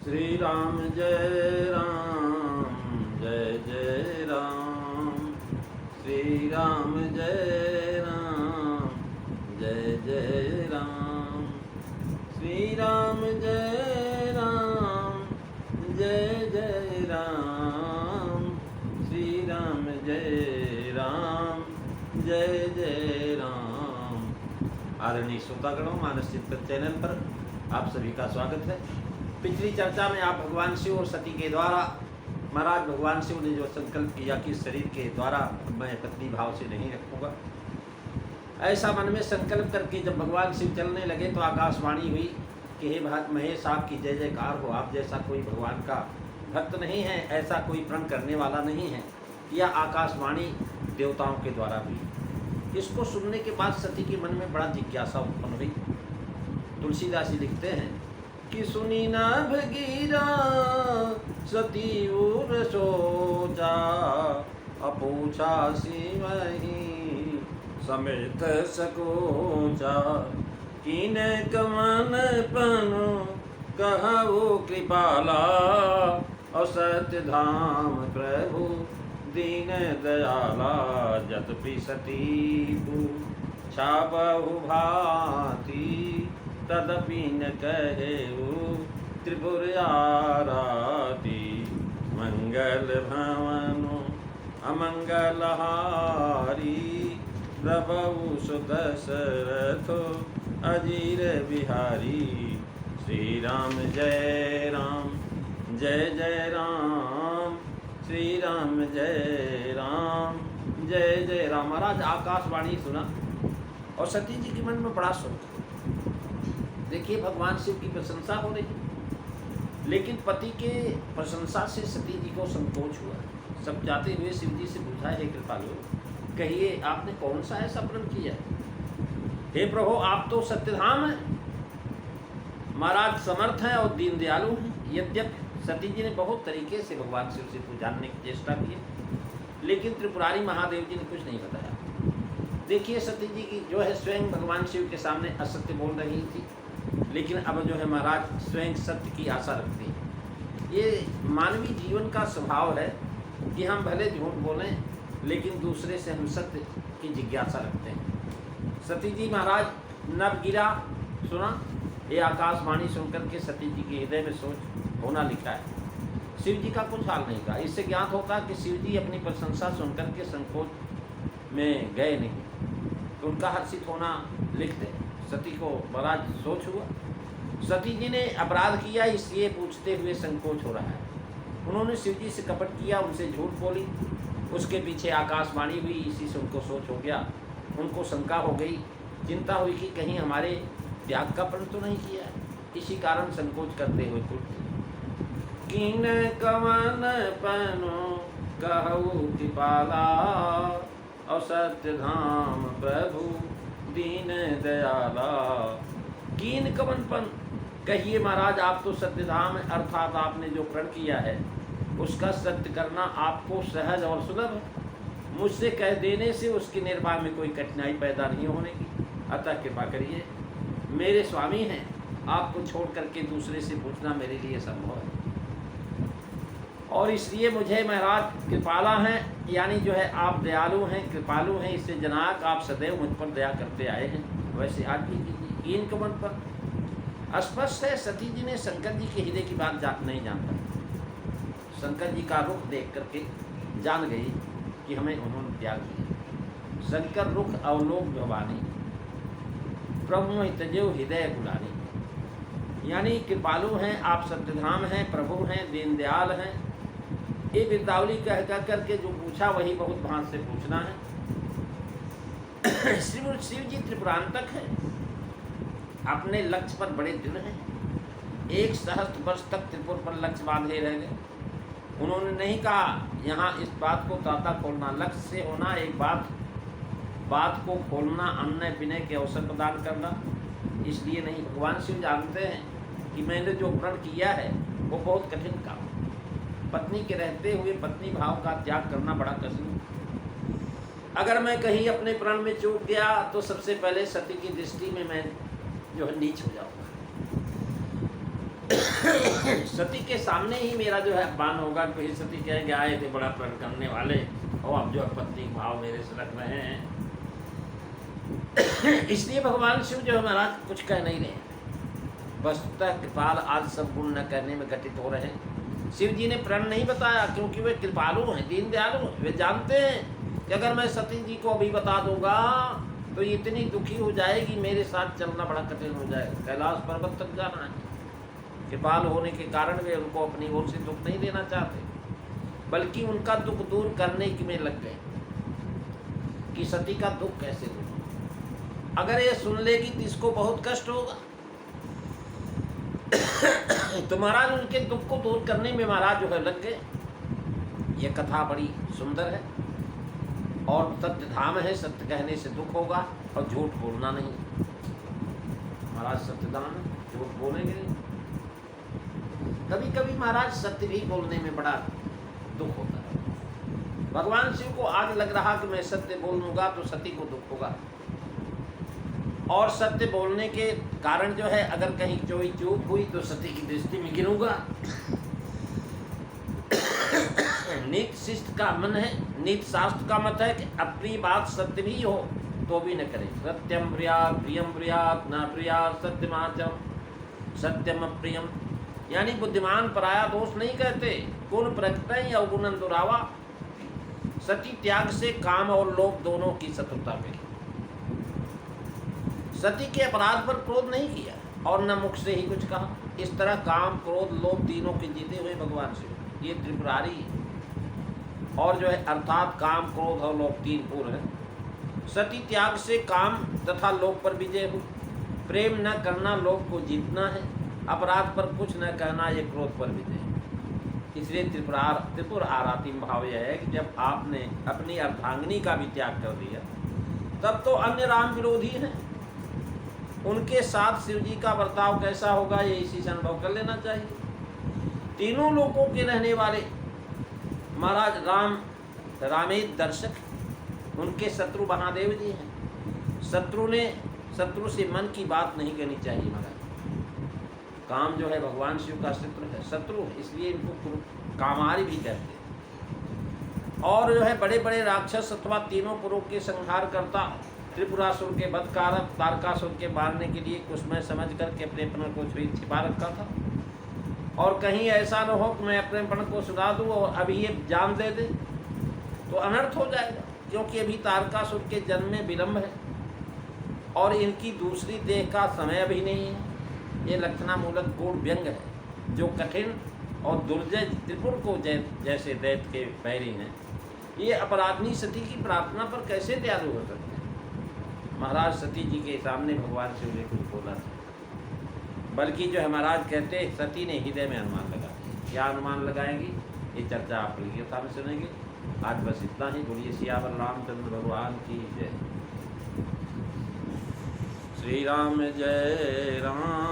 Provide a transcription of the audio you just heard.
श्री राम जय राम, श्री राम जय राम, श्री राम जय राम, जय राम, श्री राम जय राम, जय राम। आदरणीय श्रोतागणों, मानस चिंतन चैनल पर आप सभी का स्वागत है। पिछली चर्चा में आप भगवान शिव और सती के द्वारा महाराज भगवान शिव ने जो संकल्प किया कि शरीर के द्वारा मैं पत्नी भाव से नहीं रखूँगा, ऐसा मन में संकल्प करके जब भगवान शिव चलने लगे तो आकाशवाणी हुई कि हे महेश, आपकी जय जयकार हो। आप जैसा कोई भगवान का भक्त नहीं है, ऐसा कोई प्रण करने वाला नहीं है। यह आकाशवाणी देवताओं के द्वारा हुई। इसको सुनने के बाद सती के मन में बड़ा जिज्ञासा उत्पन्न हुई। तुलसीदास जी लिखते हैं कि सुनी ना भगीरा सती उर सोचा, अपूछा सी वही समेत सकोचा। कीन कमन पनु कहु कृपाला, असत्य धाम प्रभु दीन दयाला। जतपि सती छाबहु भांति, तदपि न कहेउ त्रिपुर आराती। मंगल भवनु अमंगल हारी, प्रभु सुदशरथ अजीर बिहारी। श्री राम जय राम, जय राम, श्री राम जय राम, जय राम। महाराज आकाशवाणी सुना और सती जी के मन में बड़ा शोक। देखिए, भगवान शिव की प्रशंसा हो रही, लेकिन पति के प्रशंसा से सती जी को संकोच हुआ। सब जाते हुए शिव जी से पूछा, हे कृपालु, कहिए आपने कौन सा ऐसा प्रण किया? हे प्रभु, आप तो सत्यधाम हैं, महाराज समर्थ हैं और दीन दयालु हैं। यद्यपि सती जी ने बहुत तरीके से भगवान शिव से जानने की चेष्टा की, लेकिन त्रिपुरारी महादेव जी ने कुछ नहीं बताया। देखिए, सती जी की जो है स्वयं भगवान शिव के सामने असत्य बोल रही थी, लेकिन अब जो है महाराज स्वयं सत्य की आशा रखती है। ये मानवीय जीवन का स्वभाव है कि हम भले झूठ बोलें, लेकिन दूसरे से हम सत्य की जिज्ञासा रखते हैं। सती जी महाराज नवगिरा सुना, ये आकाशवाणी सुनकर के सती जी के हृदय में सोच होना लिखा है। शिव जी का कुछ हाल नहीं था। इससे ज्ञात होता कि शिव जी अपनी प्रशंसा सुनकर के संकोच में गए नहीं, तो उनका हर्षित होना लिखते। सती को बड़ा सोच हुआ, सती जी ने अपराध किया इसलिए पूछते हुए संकोच हो रहा है। उन्होंने शिव जी से कपट किया, उनसे झूठ बोली, उसके पीछे आकाशवाणी हुई, इसी से उनको सोच हो गया। उनको शंका हो गई, चिंता हुई कि कहीं हमारे त्याग का प्रण तो नहीं किया है। इसी कारण संकोच करते हुए पूछते, कीन कमन पनु कहु कृपाला, असत्य धाम प्रभु दीन दयाला। कीन कमनपन, कहिए महाराज, आप तो सत्यधाम, अर्थात आपने जो प्रण किया है उसका सत्य करना आपको सहज और सुलभ है। मुझसे कह देने से उसके निर्वाह में कोई कठिनाई पैदा नहीं होने की। अतः कृपा करिए, मेरे स्वामी हैं, आपको छोड़ करके दूसरे से पूछना मेरे लिए संभव है। और इसलिए मुझे महाराज कृपाला हैं, यानी जो है आप दयालु हैं, कृपालु हैं, इससे जनाक आप सदैव मुझ पर दया करते आए हैं, वैसे आज भी कीजिए। कीन कमन पर स्पष्ट है, सती जी ने शंकर जी के हृदय की बात नहीं जान पाई। शंकर जी का रुख देख करके जान गई कि हमें उन्होंने त्याग दिया। शंकर रुख अवलोक भवानी, प्रभु तजेव हृदय गुलानी। यानी कृपालु हैं आप, सत्यधाम हैं, प्रभु हैं, दीनदयाल हैं। ये बिरदावली कह करके जो पूछा वही बहुत भांत से पूछना है। शिव जी त्रिपुरांतक है, अपने लक्ष्य पर बड़े दृढ़ हैं। 1 सहस्त्र वर्ष तक त्रिपुर पर लक्ष्य बांधे रह गए। उन्होंने नहीं कहा यहाँ इस बात को ताता खोलना, लक्ष्य से होना, एक बात को खोलना, अन्य विनय के अवसर प्रदान करना, इसलिए नहीं। भगवान शिव जानते हैं कि मैंने जो प्रण किया है वो बहुत कठिन काम। पत्नी के रहते हुए पत्नी भाव का त्याग करना बड़ा कठिन। अगर मैं कहीं अपने प्रण में चूक गया तो सबसे पहले सती की दृष्टि में मैं जो है नीच हो जाऊंगा। सती के सामने ही मेरा जो है अपमान होगा कि फिर सती कहेंगे आए थे बड़ा प्रण करने वाले और अब जो है पत्नी भाव मेरे से रख रहे हैं। इसलिए भगवान शिव जो है महाराज कुछ कह नहीं रहे, वस्तुतः कृपाल आज सब गुण न करने में घटित हो रहे हैं। शिव जी ने प्रण नहीं बताया क्योंकि वे कृपालु हैं, दीन दयालु हैं। वे जानते हैं कि अगर मैं सती जी को अभी बता दूंगा तो इतनी दुखी हो जाएगी, मेरे साथ चलना बड़ा कठिन हो जाएगा, कैलाश पर्वत तक जाना है। कृपाल होने के कारण वे उनको अपनी ओर से दुख नहीं देना चाहते, बल्कि उनका दुख दूर करने की में लग गए कि सती का दुख कैसे दूर। अगर ये सुन लेगी तो इसको बहुत कष्ट होगा। तो महाराज उनके दुख को दूर करने में महाराज जो है लग गए। ये कथा बड़ी सुंदर है और सत्य धाम है। सत्य कहने से दुख होगा और झूठ बोलना नहीं। महाराज सत्य धाम है, झूठ बोलेंगे नहीं। कभी कभी महाराज सत्य भी बोलने में बड़ा दुख होता है। भगवान शिव को आज लग रहा कि मैं सत्य बोलूंगा तो सती को दुख होगा, और सत्य बोलने के कारण जो है अगर कहीं कोई चूक हुई तो सती की दृष्टि में गिरूंगा। नीत शिष्ट का मन है, नीत शास्त्र का मत है कि अपनी बात सत्य भी हो तो भी न करें। सत्यम प्रियात प्रियम प्रियात न प्रियात सत्यमाचम सत्यम अप्रियम। यानी बुद्धिमान पराया दोष नहीं कहते, गुण प्रकटय या गुणन दुरावा। सती त्याग से काम और लोभ दोनों की शत्रुता में। सती के अपराध पर क्रोध नहीं किया और न मुख से ही कुछ कहा। इस तरह काम क्रोध लोभ तीनों के जीते हुए भगवान शिव ये त्रिपुरारी और जो है अर्थात काम क्रोध और लोभ तीन पूर्ण है। सती त्याग से काम तथा लोभ पर विजय हुई। प्रेम न करना लोभ को जीतना है, अपराध पर कुछ न कहना ये क्रोध पर विजय है। इसलिए त्रिपुर आरातिम भाव यह है कि जब आपने अपनी अर्धांगिनी का भी त्याग कर दिया तब तो अन्य राम विरोधी हैं, उनके साथ शिव जी का बर्ताव कैसा होगा ये इसी से अनुभव कर लेना चाहिए। तीनों लोकों के रहने वाले महाराज राम रामेद दर्शक, उनके शत्रु महादेव जी हैं। शत्रु से मन की बात नहीं करनी चाहिए महाराज। काम जो है भगवान शिव का शत्रु है, इसलिए इनको कामारी भी कहते हैं। और जो है बड़े बड़े राक्षस अथवा तीनों पुरों के संहार करता, त्रिपुरासुर के वध कारक, तारकासुर के मारने के लिए कुसमय समझ करके अपने पण को छिपा रखा था। और कहीं ऐसा न हो कि मैं अपने पण को सुना दूँ और अभी ये जान दे दे तो अनर्थ हो जाएगा, क्योंकि अभी तारकासुर के जन्म में विलम्ब है और इनकी दूसरी देह का समय अभी नहीं है। ये लक्षणामूलक गूढ़ व्यंग है जो कठिन और दुर्जय त्रिपुर को जैसे दैत्य के पैरी हैं। ये अपराधनी सती की प्रार्थना पर कैसे दयालु हो सकते हैं। महाराज सती जी के सामने भगवान शिव ने कुछ बोला था, बल्कि जो है महाराज कहते सती ने हृदय में अनुमान लगा। क्या अनुमान लगाएंगी ये चर्चा आप यथा में सुनेंगे। आज बस इतना ही। बोलिए सियावर रामचंद्र भगवान की जय। श्री राम जय राम।